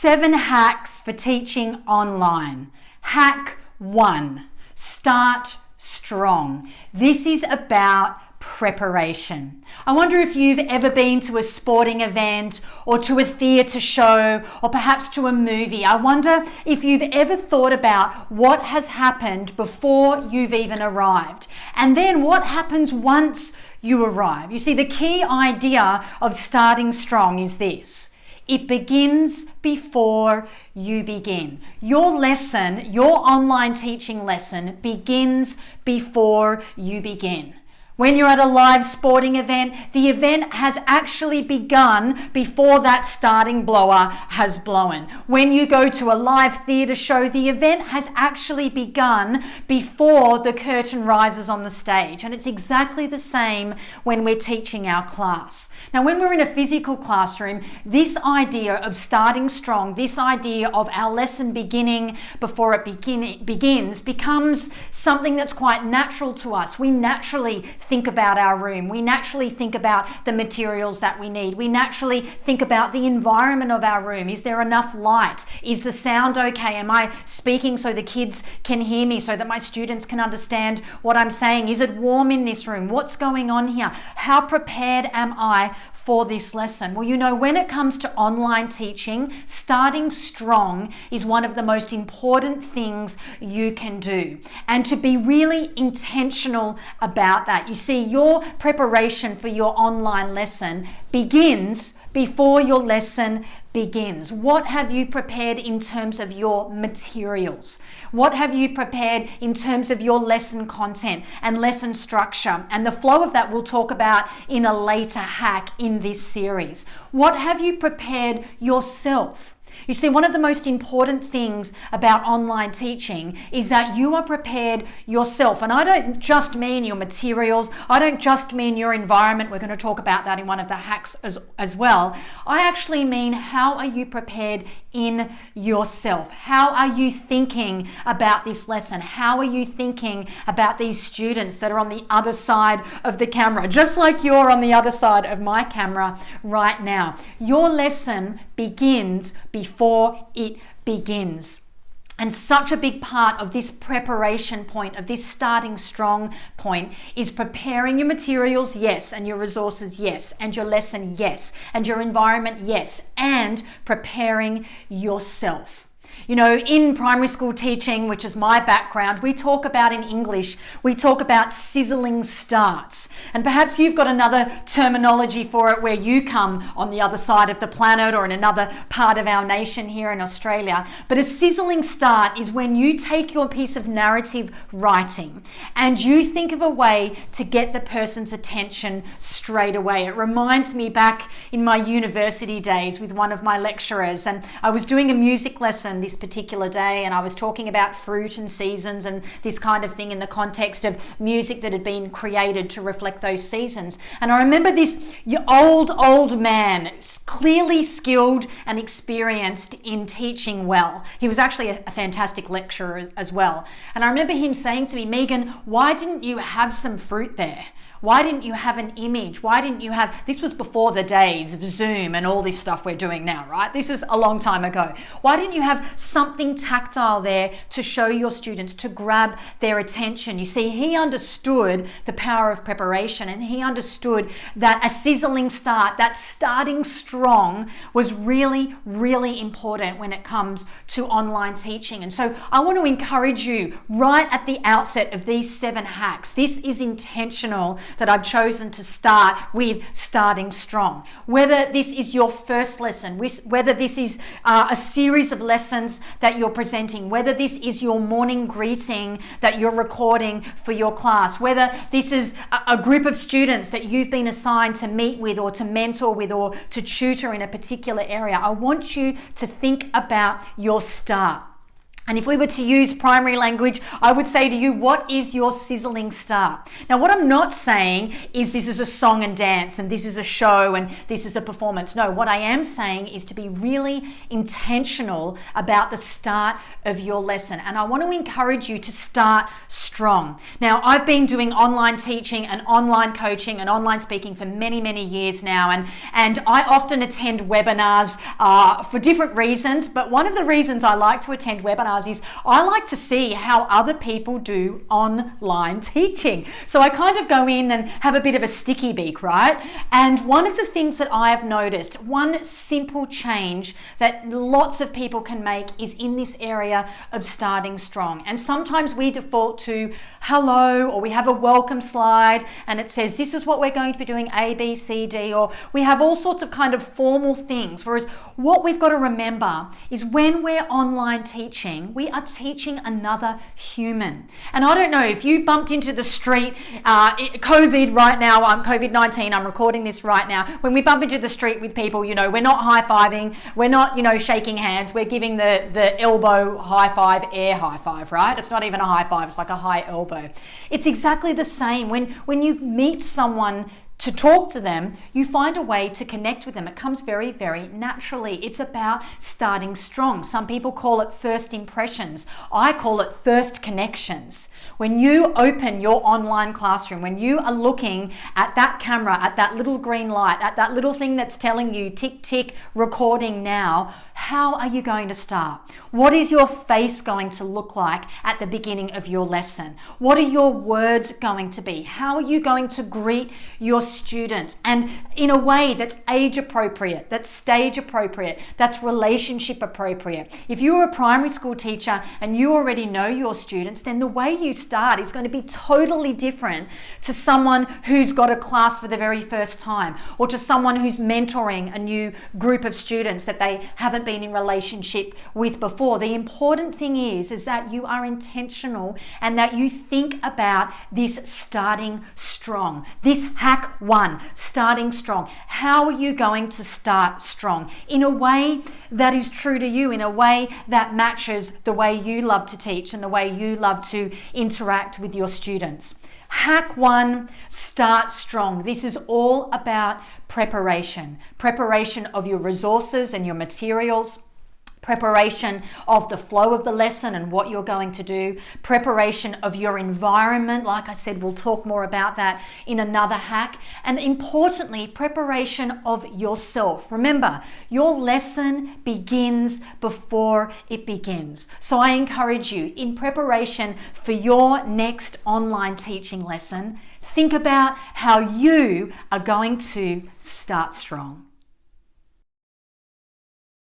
7 hacks for teaching online. Hack 1, start strong. This is about preparation. I wonder if you've ever been to a sporting event or to a theatre show or perhaps to a movie. I wonder if you've ever thought about what has happened before you've even arrived, and then what happens once you arrive. You see, the key idea of starting strong is this: it begins before you begin. Your lesson, your online teaching lesson, begins before you begin. When you're at a live sporting event, the event has actually begun before that starting blower has blown. When you go to a live theatre show, the event has actually begun before the curtain rises on the stage. And it's exactly the same when we're teaching our class. Now, when we're in a physical classroom, this idea of starting strong, this idea of our lesson beginning before it begins becomes something that's quite natural to us. We naturally think about our room. We naturally think about the materials that we need. We naturally think about the environment of our room. Is there enough light? Is the sound okay? Am I speaking so the kids can hear me, so that my students can understand what I'm saying? Is it warm in this room? What's going on here? How prepared am I for this lesson? Well, you know, when it comes to online teaching, starting strong is one of the most important things you can do. And to be really intentional about that. You see, your preparation for your online lesson begins before your lesson begins. What have you prepared in terms of your materials? What have you prepared in terms of your lesson content and lesson structure? And the flow of that we'll talk about in a later hack in this series. What have you prepared yourself? You see, one of the most important things about online teaching is that you are prepared yourself. And I don't just mean your materials. I don't just mean your environment. We're going to talk about that in one of the hacks as well. I actually mean, how are you prepared in yourself? How are you thinking about this lesson? How are you thinking about these students that are on the other side of the camera, just like you're on the other side of my camera right now? Your lesson begins before it begins. And such a big part of this preparation point, of this starting strong point, is preparing your materials, yes, and your resources, yes, and your lesson, yes, and your environment, yes, and preparing yourself. You know, in primary school teaching, which is my background, we talk about, in English, we talk about sizzling starts. And perhaps you've got another terminology for it where you come on the other side of the planet or in another part of our nation here in Australia. But a sizzling start is when you take your piece of narrative writing and you think of a way to get the person's attention straight away. It reminds me back in my university days with one of my lecturers, and I was doing a music lesson this particular day, and I was talking about fruit and seasons and this kind of thing in the context of music that had been created to reflect those seasons. And I remember this old man, clearly skilled and experienced in teaching well. He was actually a fantastic lecturer as well. And I remember him saying to me, "Megan, why didn't you have some fruit there? Why didn't you have an image? Why didn't you have," this was before the days of Zoom and all this stuff we're doing now, right? This is a long time ago. "Why didn't you have something tactile there to show your students, to grab their attention?" You see, he understood the power of preparation, and he understood that a sizzling start, that starting strong, was really, really important when it comes to online teaching. And so I want to encourage you right at the outset of these 7 hacks. This is intentional that I've chosen to start with starting strong. Whether this is your first lesson, whether this is a series of lessons that you're presenting, whether this is your morning greeting that you're recording for your class, whether this is a group of students that you've been assigned to meet with or to mentor with or to tutor in a particular area, I want you to think about your start. And if we were to use primary language, I would say to you, what is your sizzling start? Now, what I'm not saying is this is a song and dance and this is a show and this is a performance. No, what I am saying is to be really intentional about the start of your lesson. And I want to encourage you to start strong. Now, I've been doing online teaching and online coaching and online speaking for many, many years now. And I often attend webinars for different reasons. But one of the reasons I like to attend webinars is I like to see how other people do online teaching. So I kind of go in and have a bit of a sticky beak, right? And one of the things that I have noticed, one simple change that lots of people can make is in this area of starting strong. And sometimes we default to hello, or we have a welcome slide and it says this is what we're going to be doing, A, B, C, D, or we have all sorts of kind of formal things. Whereas what we've got to remember is when we're online teaching, we are teaching another human. And I don't know if you bumped into the street, COVID right now, I'm COVID-19, I'm recording this right now. When we bump into the street with people, you know, we're not high-fiving, we're not, you know, shaking hands, we're giving the elbow high five, air high five, right? It's not even a high five, it's like a high elbow. It's exactly the same. When you meet someone to talk to them, you find a way to connect with them. It comes very, very naturally. It's about starting strong. Some people call it first impressions. I call it first connections. When you open your online classroom, when you are looking at that camera, at that little green light, at that little thing that's telling you tick, tick, recording now, how are you going to start? What is your face going to look like at the beginning of your lesson? What are your words going to be? How are you going to greet your students? And in a way that's age appropriate, that's stage appropriate, that's relationship appropriate. If you're a primary school teacher and you already know your students, then the way you start is going to be totally different to someone who's got a class for the very first time, or to someone who's mentoring a new group of students that they haven't been in relationship with before. The important thing is that you are intentional and that you think about this starting strong. This hack one, starting strong. How are you going to start strong? In a way that is true to you, in a way that matches the way you love to teach and the way you love to interact with your students. Hack one, start strong. This is all about preparation. Preparation of your resources and your materials. Preparation of the flow of the lesson and what you're going to do. Preparation of your environment. Like I said, we'll talk more about that in another hack. And importantly, preparation of yourself. Remember, your lesson begins before it begins. So I encourage you, in preparation for your next online teaching lesson, think about how you are going to start strong.